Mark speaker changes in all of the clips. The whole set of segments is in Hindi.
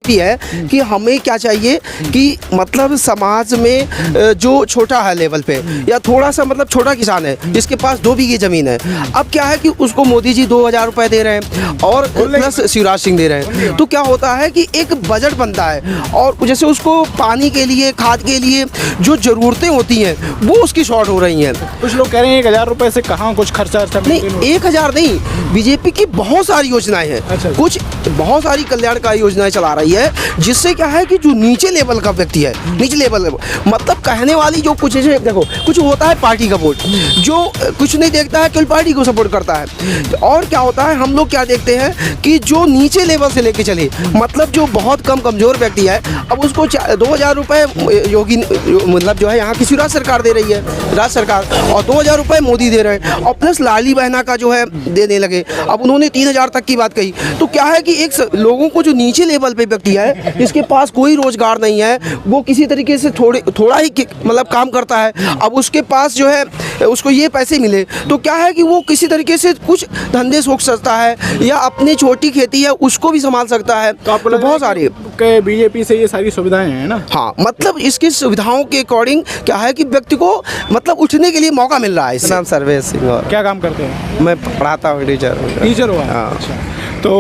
Speaker 1: व्यक्ति है कि हमें क्या चाहिए कि मतलब समाज में जो छोटा है लेवल पे या थोड़ा सा मतलब छोटा किसान है जिसके पास 2 बीघे ज़मीन है, अब क्या है कि उसको मोदी जी 2000 रुपये दे रहे हैं और प्लस शिवराज सिंह दे रहे हैं। तो क्या होता है कि एक बजट बनता है और जैसे उसको पानी के लिए, खाद के लिए जो ज़रूरतें होती हैं वो उसकी शॉर्ट हो रही हैं।
Speaker 2: कुछ लोग कह रहे हैं 1000 रुपये से कहाँ कुछ खर्चा
Speaker 1: नहीं, 1000 नहीं, बीजेपी की बहुत सारी योजनाएं हैं।
Speaker 2: अच्छा।
Speaker 1: कुछ बहुत सारी कल्याणकारी योजनाएं चला रही है जिससे क्या है कि जो नीचे लेवल का व्यक्ति है, नीचे लेवल मतलब कहने वाली जो कुछ है, देखो कुछ होता है पार्टी का वोट जो कुछ नहीं देखता है, केवल पार्टी को सपोर्ट करता है। और क्या होता है, हम लोग क्या देखते हैं कि जो नीचे लेवल से लेके चले, मतलब जो बहुत कम कमजोर व्यक्ति है, अब उसको 2000 रुपये योगी मतलब जो है यहाँ की शिवराज सरकार दे रही है, राज्य सरकार, और 2000 रुपये मोदी दे रहे हैं और प्लस लाली बहना का जो है देने लगे। अब उन्होंने 3000 तक की बात कही। तो क्या है कि एक लोगों को जो नीचे लेवल पे व्यक्ति है जिसके पास कोई रोजगार नहीं है, वो किसी तरीके से थोड़ा ही मतलब काम करता है, अब उसके पास जो है उसको ये पैसे मिले तो क्या है कि वो किसी तरीके से कुछ धंधे सोच सकता है या अपनी छोटी खेती है उसको भी संभाल सकता है।
Speaker 2: तो आपको
Speaker 1: बहुत सारी
Speaker 2: बीजेपी से ये सारी सुविधाएं हैं ना?
Speaker 1: हाँ, मतलब इसकी सुविधाओं के अकॉर्डिंग क्या है कि व्यक्ति को मतलब उठने के लिए मौका मिल रहा है। इससे नाम सर्वेश सिंह। और
Speaker 2: क्या काम करते हैं?
Speaker 1: मैं पढ़ाता हूँ, टीचर
Speaker 2: हुआ।
Speaker 1: हाँ।
Speaker 2: अच्छा, तो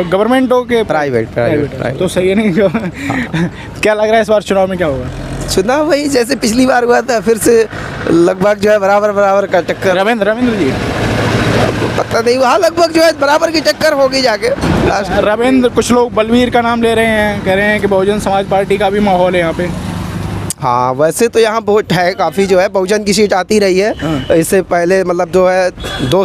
Speaker 2: गवर्नमेंट हो के
Speaker 1: प्राइवेट
Speaker 2: तो सही है नहीं? क्या लग रहा है इस बार चुनाव में क्या होगा?
Speaker 1: चुनाव वही जैसे पिछली बार हुआ था, फिर से लगभग जो है बराबर का टक्कर।
Speaker 2: रविंद्र जी
Speaker 1: पता नहीं, वहाँ लगभग जो है बराबर की टक्कर होगी जाके लास्ट।
Speaker 2: रविंद्र, कुछ लोग बलवीर का नाम ले रहे हैं, कह रहे हैं कि बहुजन समाज पार्टी का भी माहौल है यहाँ पे।
Speaker 1: हाँ, वैसे तो यहाँ वोट है काफ़ी, जो है बहुजन की सीट आती रही है। इससे पहले मतलब जो है 2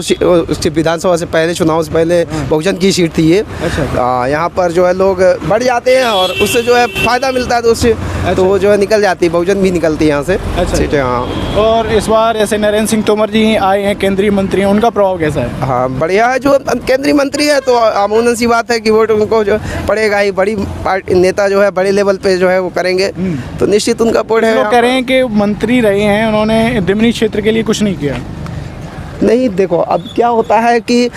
Speaker 1: विधानसभा से पहले, चुनाव से पहले बहुजन की सीट थी ये।
Speaker 2: अच्छा।
Speaker 1: यहाँ पर जो है लोग बढ़ जाते हैं और उससे जो है फ़ायदा मिलता है, तो उससे तो वो जो है निकल जाती है, बहुजन भी निकलती है यहाँ से।
Speaker 2: अच्छा।
Speaker 1: सीटें। हाँ।
Speaker 2: और इस बार ऐसे नरेंद्र सिंह तोमर जी आए हैं, केंद्रीय मंत्री हैं, उनका प्रभाव कैसा है?
Speaker 1: हाँ, बढ़िया है। जो केंद्रीय मंत्री है तो अमूमन सी बात है कि वोट उनको जो पड़ेगा ही, बड़ी पार्टी नेता जो है बड़े लेवल पे जो है वो करेंगे तो निश्चित उनका वोट है।
Speaker 2: लोग कह रहे हैं कि मंत्री रहे हैं, उन्होंने दिमनी क्षेत्र के लिए कुछ नहीं किया।
Speaker 1: नहीं, देखो अब क्या होता है कि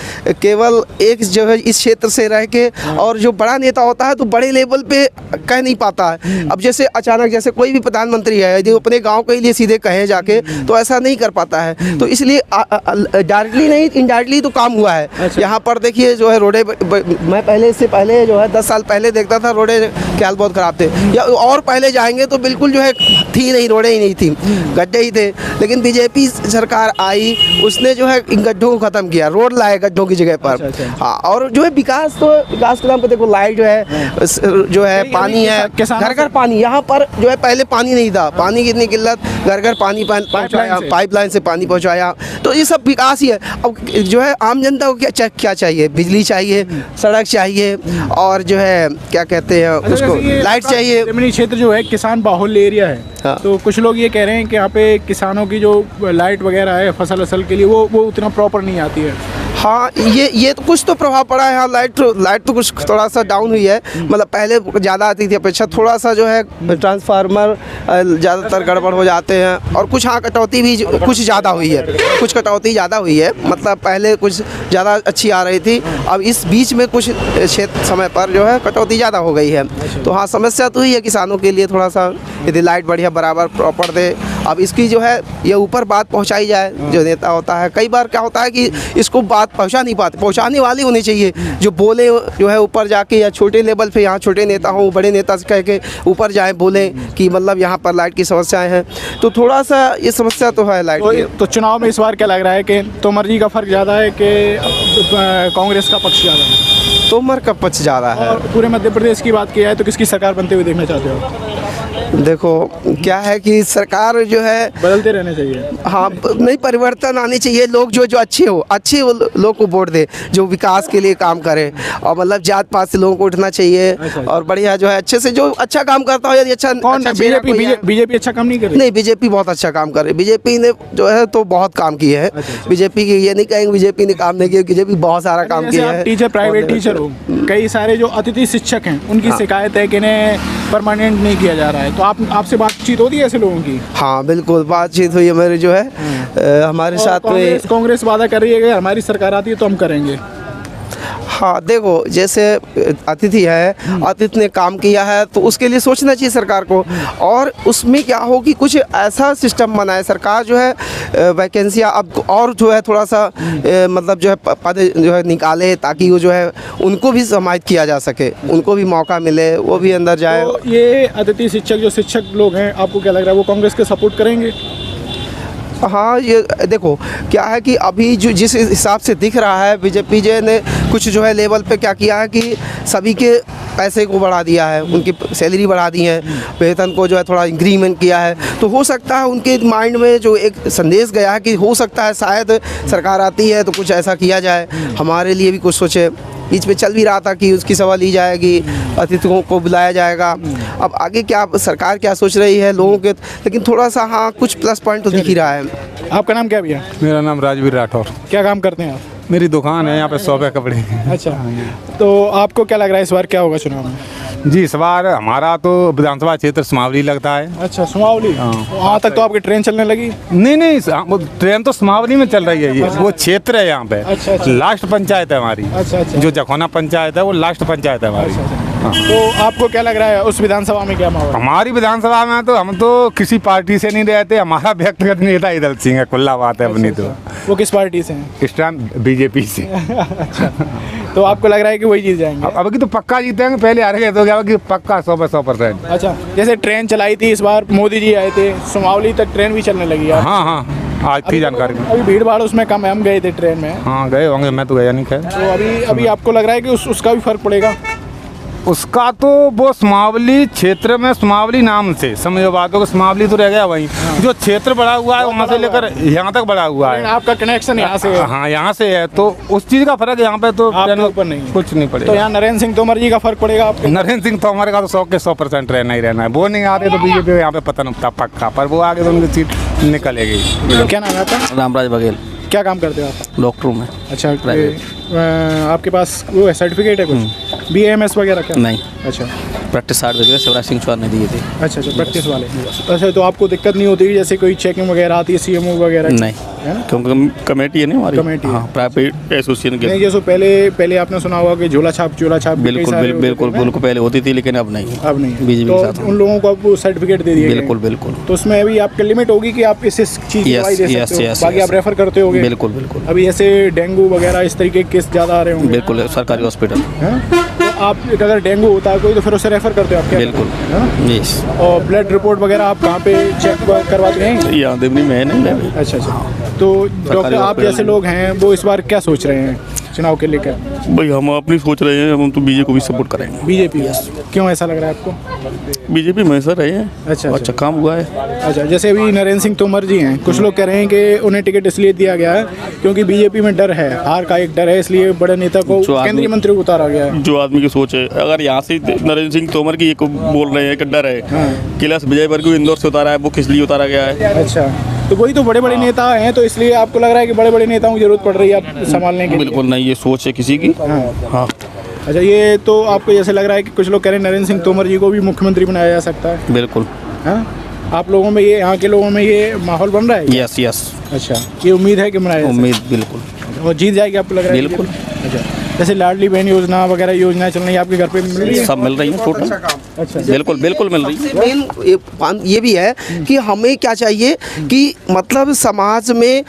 Speaker 1: केवल एक जो है इस क्षेत्र से रह के, और जो बड़ा नेता होता है तो बड़े लेवल पे कह नहीं पाता है। अब जैसे अचानक जैसे कोई भी प्रधानमंत्री है, यदि अपने गांव के लिए सीधे कहे जाके तो ऐसा नहीं कर पाता है, तो इसलिए डायरेक्टली नहीं इनडायरेक्टली तो काम हुआ है।
Speaker 2: अच्छा।
Speaker 1: यहाँ पर देखिए जो है रोडे, मैं पहले से पहले जो है 10 साल पहले देखता था रोडे के हाल बहुत ख़राब थे, या और पहले जाएंगे तो बिल्कुल जो है थी नहीं, रोडे ही नहीं थी, गड्ढे ही थे। लेकिन बीजेपी सरकार आई, उसने जो है इन गड्ढों को खत्म किया, रोड लाए गड्ढों की जगह पर।
Speaker 2: अच्छा।
Speaker 1: हाँ, और जो है विकास के नाम पे देखो लाइट जो है पानी है, घर घर पानी। यहाँ पर जो है पहले पानी नहीं था, पानी की इतनी किल्लत, घर घर पानी पहुँचाया, पाइपलाइन से पानी पहुँचाया, तो ये सब विकास ही है। अब जो है आम जनता को क्या चाहिए? बिजली चाहिए, सड़क चाहिए, और जो है क्या कहते हैं उसको लाइट चाहिए।
Speaker 2: दिमनी क्षेत्र जो है किसान बाहुल्य एरिया है।
Speaker 1: हाँ।
Speaker 2: तो कुछ लोग ये कह रहे हैं कि यहाँ पे किसानों की जो लाइट वगैरह है फसल के लिए वो उतना प्रॉपर नहीं आती है।
Speaker 1: हाँ, ये तो कुछ तो प्रभाव पड़ा है। हाँ, लाइट तो कुछ थोड़ा सा डाउन हुई है, मतलब पहले ज़्यादा आती थी अपेक्षा, थोड़ा सा जो है ट्रांसफार्मर ज़्यादातर गड़बड़ हो जाते हैं, और कुछ हाँ कटौती भी कुछ ज़्यादा हुई है, कुछ कटौती ज़्यादा हुई है, मतलब पहले कुछ ज़्यादा अच्छी आ रही थी, अब इस बीच में कुछ समय पर जो है कटौती ज़्यादा हो गई है। तो हाँ, समस्या तो ही है किसानों के लिए थोड़ा सा, यदि लाइट बढ़िया बराबर प्रॉपर दे। अब इसकी जो है ये ऊपर बात पहुंचाई जाए, जो नेता होता है, कई बार क्या होता है कि इसको बात पहुंचा नहीं पाते, पहुंचाने वाले होने चाहिए जो बोले जो है ऊपर जाके, या छोटे लेवल पे यहाँ छोटे नेता हों, बड़े नेता से कह के ऊपर जाएं, बोलें कि मतलब यहाँ पर लाइट की समस्याएं हैं। तो थोड़ा सा ये समस्या तो है लाइट की।
Speaker 2: तो चुनाव में इस बार क्या लग रहा है कि तोमर जी का फर्क ज़्यादा है कि कांग्रेस का पक्ष ज़्यादा है?
Speaker 1: तोमर का पक्ष ज़्यादा है।
Speaker 2: और पूरे मध्य प्रदेश की बात की जाए तो किसकी सरकार बनते हुए देखना चाहते हो?
Speaker 1: देखो क्या है कि सरकार जो है
Speaker 2: बदलते रहने चाहिए।
Speaker 1: हाँ, नहीं, परिवर्तन आने चाहिए। लोग जो अच्छे लोग को वोट दे, जो विकास के लिए काम करे, और मतलब जात पात से लोगों को उठना चाहिए।
Speaker 2: अच्छा।
Speaker 1: और बढ़िया जो है अच्छे से जो अच्छा काम करता हो, यदि अच्छा
Speaker 2: बीजेपी अच्छा काम नहीं कर रही?
Speaker 1: नहीं, बीजेपी बहुत अच्छा काम कर रही है। बीजेपी ने जो है तो बहुत काम किए हैं। बीजेपी की ये नहीं कहेंगे बीजेपी ने काम नहीं किया, बीजेपी बहुत सारा काम किया है।
Speaker 2: टीचर, प्राइवेट टीचर हो, कई सारे जो अतिथि शिक्षक हैं उनकी शिकायत है कि इन्हें परमानेंट नहीं किया जा रहा है, तो आपसे बातचीत होती है ऐसे लोगों की?
Speaker 1: हाँ, बिल्कुल बातचीत हुई है मेरी जो है हमारे साथ में।
Speaker 2: कांग्रेस वादा कर रही है कि हमारी सरकार आती है तो हम करेंगे।
Speaker 1: हाँ देखो, जैसे अतिथि है, अतिथि ने काम किया है तो उसके लिए सोचना चाहिए सरकार को। और उसमें क्या हो कि कुछ ऐसा सिस्टम बनाए सरकार, जो है वैकेंसियाँ अब और जो है थोड़ा सा मतलब जो है पद जो है निकाले, ताकि वो जो है उनको भी समाहित किया जा सके, उनको भी मौका मिले, वो भी अंदर जाए।
Speaker 2: तो ये अतिथि शिक्षक जो शिक्षक लोग हैं, आपको क्या लग रहा है वो कांग्रेस के सपोर्ट करेंगे?
Speaker 1: हाँ, ये देखो क्या है कि अभी जो जिस हिसाब से दिख रहा है, बीजेपी ने कुछ जो है लेवल पे क्या किया है कि सभी के पैसे को बढ़ा दिया है, उनकी सैलरी बढ़ा दी है, वेतन को जो है थोड़ा इंक्रीमेंट किया है। तो हो सकता है उनके माइंड में जो एक संदेश गया है कि हो सकता है शायद सरकार आती है तो कुछ ऐसा किया जाए, हमारे लिए भी कुछ सोचे। बीच में चल भी रहा था कि उसकी सवाल ली जाएगी, अतिथियों को बुलाया जाएगा। अब आगे क्या सरकार क्या सोच रही है लोगों के, लेकिन थोड़ा सा हाँ कुछ प्लस पॉइंट तो दिख ही रहा है।
Speaker 2: आपका नाम क्या भैया?
Speaker 3: मेरा नाम राजवीर राठौर।
Speaker 2: क्या काम करते हैं आप?
Speaker 3: मेरी दुकान है यहाँ पे, शॉप है कपड़े की।
Speaker 2: अच्छा, तो आपको क्या लग रहा है इस बार क्या होगा चुनाव में?
Speaker 3: जी, इस बार हमारा तो विधानसभा क्षेत्र सुमावली लगता है।
Speaker 2: अच्छा, सुमावली। वहाँ तक तो आपकी ट्रेन चलने लगी?
Speaker 3: नहीं, वो ट्रेन तो सुमावली में चल रही है। ये वो क्षेत्र है यहाँ पे।
Speaker 2: अच्छा।
Speaker 3: लास्ट पंचायत है हमारी।
Speaker 2: अच्छा।
Speaker 3: जो जखौना पंचायत है वो लास्ट पंचायत है हमारी।
Speaker 2: तो आपको क्या लग रहा है उस विधानसभा में क्या माहौल?
Speaker 3: हमारी विधानसभा में तो हम तो किसी पार्टी से नहीं रहते, हमारा व्यक्तिगत नेता ही दल सिंह है, खुला बात है अपनी। तो
Speaker 2: वो किस पार्टी से हैं?
Speaker 3: इस टाइम बीजेपी से।
Speaker 2: तो आपको लग रहा है कि वही जीत जाएंगे?
Speaker 3: अब की तो पक्का जीतेंगे, पहले हार गए तो क्या कि पक्का 100%।
Speaker 2: अच्छा, जैसे ट्रेन चलाई थी इस बार मोदी जी आए थे, सुमावली तक ट्रेन भी चलने लगी है।
Speaker 3: हाँ, आज थी जानकारी।
Speaker 2: अभी भीड़ भाड़ उसमें कम है, हम गए थे ट्रेन में।
Speaker 3: हाँ, गए होंगे, मैं तो गया नहीं। खैर,
Speaker 2: तो अभी आपको लग रहा है कि उसका भी फर्क पड़ेगा?
Speaker 3: उसका तो वो सुमावली क्षेत्र में, सुमावली नाम से समझो बातों को, सुमावली तो रह गया वहीं। जो क्षेत्र बड़ा हुआ है वहाँ से लेकर यहाँ तक बड़ा हुआ है।
Speaker 2: आपका कनेक्शन यहाँ से है?
Speaker 3: हाँ, यहाँ से है, तो उस चीज़ का फर्क यहाँ पे तो
Speaker 2: ऊपर नहीं,
Speaker 3: कुछ नहीं पड़ेगा।
Speaker 2: तो यहाँ नरेंद्र सिंह तोमर जी का फर्क पड़ेगा आपको?
Speaker 3: नरेंद्र सिंह तोमर का तो 100% रहना ही रहना है। वो नहीं आ रहे तो बीजेपी यहाँ पे पतन होता पक्का, पर वो आगे तो उनकी सीट निकलेगी।
Speaker 2: क्या नाम है आपका?
Speaker 4: रामराज बघेल।
Speaker 2: क्या काम करते हो आप?
Speaker 4: डॉक्टर में।
Speaker 2: अच्छा, आपके पास वो है सर्टिफिकेट है कुछ BAMS वगैरह क्या?
Speaker 4: नहीं।
Speaker 2: अच्छा,
Speaker 4: प्रैक्टिस सर्टिफिकेट शिवराज सिंह चौहान ने दिए थे।
Speaker 2: अच्छा, प्रैक्टिस वाले। अच्छा, तो आपको दिक्कत नहीं होती जैसे कोई चेकिंग वगैरह आती है CMO वगैरह?
Speaker 4: नहीं, क्योंकि कमेटी है ना हमारी।
Speaker 2: कमेटी।
Speaker 4: हाँ, प्राइवेट एसोसिएशन के।
Speaker 2: नहीं, जैसे पहले आपने सुना होगा कि झोला छाप
Speaker 4: बिल्कुल पहले होती थी, लेकिन अब नहीं।
Speaker 2: अब नहीं।
Speaker 4: बीजेपी
Speaker 2: तो
Speaker 4: के साथ
Speaker 2: उन लोगों को अब सर्टिफिकेट दे दिए?
Speaker 4: बिल्कुल।
Speaker 2: तो उसमें अभी आपकी लिमिट होगी कि आप इस चीज़ की दवाई दे सकते हो, बाकी आप रेफर करते होगे?
Speaker 4: बिल्कुल।
Speaker 2: अभी ऐसे डेंगू वगैरह इस तरीके के केस ज़्यादा आ रहे होंगे?
Speaker 4: बिल्कुल, सरकारी हॉस्पिटल।
Speaker 2: तो आप अगर डेंगू होता है कोई तो फिर उसे रेफर करते हो आप क्या?
Speaker 4: बिल्कुल। यस।
Speaker 2: और ब्लड रिपोर्ट वगैरह आप कहाँ पे चेक करवाते हैं?
Speaker 4: यहाँ देवनी में है नहीं।
Speaker 2: अच्छा। तो डॉक्टर आप जैसे लोग हैं वो इस बार क्या सोच रहे हैं चुनाव के लेकर?
Speaker 5: भाई हम अपनी सोच रहे हैं, हम तो बीजेपी को भी सपोर्ट करेंगे।
Speaker 2: बीजेपी? क्यों ऐसा लग रहा है आपको?
Speaker 5: बीजेपी में सर रहे हैं।
Speaker 2: अच्छा
Speaker 5: काम हुआ है।
Speaker 2: अच्छा, जैसे अभी नरेंद्र सिंह तोमर जी हैं, कुछ लोग कह रहे हैं कि उन्हें टिकट इसलिए दिया गया है क्योंकि बीजेपी में डर है, हार का एक डर है, इसलिए बड़े नेता को केंद्रीय मंत्री को उतारा गया है।
Speaker 5: जो आदमी की सोच है, अगर यहाँ से नरेंद्र सिंह तोमर की बोल रहे हैं कि डर है, कैलाश विजयवर्गीय को इंदौर से उतारा है, वो किस लिए उतारा गया है?
Speaker 2: अच्छा, तो वही तो बड़े नेता हैं, तो इसलिए आपको लग रहा है कि बड़े नेताओं की जरूरत पड़ रही है आप संभालने के?
Speaker 5: बिल्कुल नहीं, ये सोच है किसी की। हाँ।
Speaker 2: अच्छा, ये तो आपको जैसे लग रहा है कि कुछ लोग कह रहे हैं नरेंद्र सिंह तोमर जी को भी मुख्यमंत्री बनाया जा सकता है?
Speaker 4: बिल्कुल।
Speaker 2: हाँ, आप लोगों में ये, यहाँ के लोगों में ये माहौल बन रहा है?
Speaker 4: यस।
Speaker 2: अच्छा, ये उम्मीद है कि बनाया?
Speaker 4: उम्मीद बिल्कुल।
Speaker 2: और जीत जाएगी आपको लग रहा है?
Speaker 4: बिल्कुल।
Speaker 2: अच्छा, जैसे लाडली बहन योजना वगैरह योजनाएं चल रही है आपके घर पे मिल रही है?
Speaker 4: सब मिल रही है टोटल।
Speaker 2: अच्छा,
Speaker 4: बिल्कुल मिल रही है।
Speaker 1: मेन ये भी है कि हमें क्या चाहिए कि मतलब समाज में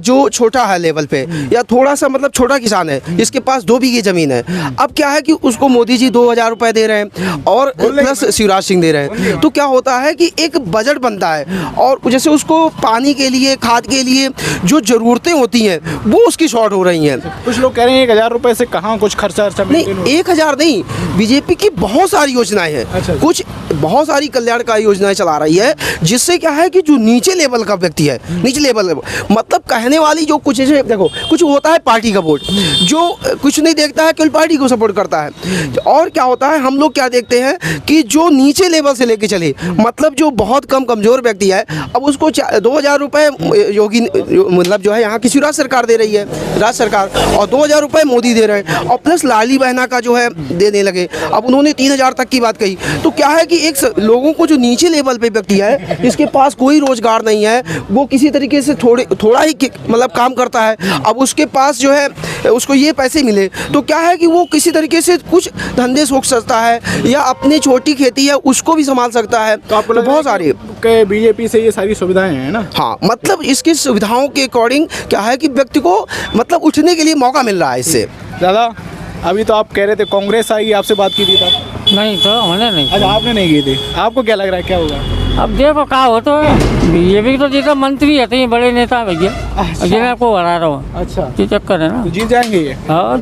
Speaker 1: जो छोटा है लेवल पे या थोड़ा सा मतलब छोटा किसान है जिसके पास 2 बीघे जमीन है, अब क्या है कि उसको मोदी जी 2000 रुपए दे रहे हैं और प्लस शिवराज सिंह दे रहे हैं। तो क्या होता है कि एक बजट बनता है और जैसे उसको पानी के लिए, खाद के लिए जो ज़रूरतें होती हैं वो उसकी शॉर्ट हो रही हैं।
Speaker 2: कुछ लोग कह रहे हैं 1000 रुपए से कहाँ कुछ खर्चा
Speaker 1: नहीं, 1000 नहीं, बीजेपी की बहुत सारी योजनाएं हैं।
Speaker 2: अच्छा।
Speaker 1: कुछ बहुत सारी कल्याणकारी योजनाएं चला रही है, जिससे क्या है कि जो नीचे लेवल का व्यक्ति है, नीचे लेवल मतलब कहने वाली जो कुछ है, देखो कुछ होता है पार्टी का वोट, जो कुछ नहीं देखता है केवल पार्टी को सपोर्ट करता है। और क्या होता है, हम लोग क्या देखते हैं कि जो नीचे लेवल से लेके चले, मतलब जो बहुत कमजोर व्यक्ति है, अब उसको 2000 रुपये योगी मतलब जो है यहाँ की शिवराज सरकार दे रही है, राज्य सरकार, और 2000 रुपये मोदी दे रहे हैं। है, और प्लस लाली बहना का जो है देने लगे। अब उन्होंने 3,000 तक की बात कही। तो क्या है कि एक लोगों को जो नीचे लेवल पे व्यक्ति है, जिसके पास कोई रोजगार नहीं है, वो किसी तरीके से थोड़ा ही मतलब काम करता है, अब उसके पास जो है उसको ये पैसे मिले, तो क्या है कि वो किसी तरीके से कुछ धंधे सोच सकता है, या अपनी छोटी खेती है उसको भी संभाल सकता है।
Speaker 2: तो आपको
Speaker 1: तो बहुत सारे
Speaker 2: बीजेपी से ये सारी सुविधाएं हैं ना।
Speaker 1: हाँ, मतलब इसकी सुविधाओं के अकॉर्डिंग क्या है कि व्यक्ति को मतलब उठने के लिए मौका मिल रहा है इससे।
Speaker 2: दादा अभी तो आप कह रहे थे कांग्रेस आएगी, आपसे बात की थी तब?
Speaker 6: नहीं तो हमने नहीं।
Speaker 2: अच्छा, आपने नहीं की थी। आपको क्या लग रहा है क्या होगा?
Speaker 6: अब देखो क्या हो तो बीजेपी तो जीता मंत्री है, तो ये बड़े नेता भैया, जिन्हें को हरा रहा हूँ।
Speaker 2: अच्छा,
Speaker 6: ये चक्कर है ना।
Speaker 2: तो जीत जाएंगे ये?
Speaker 6: हाँ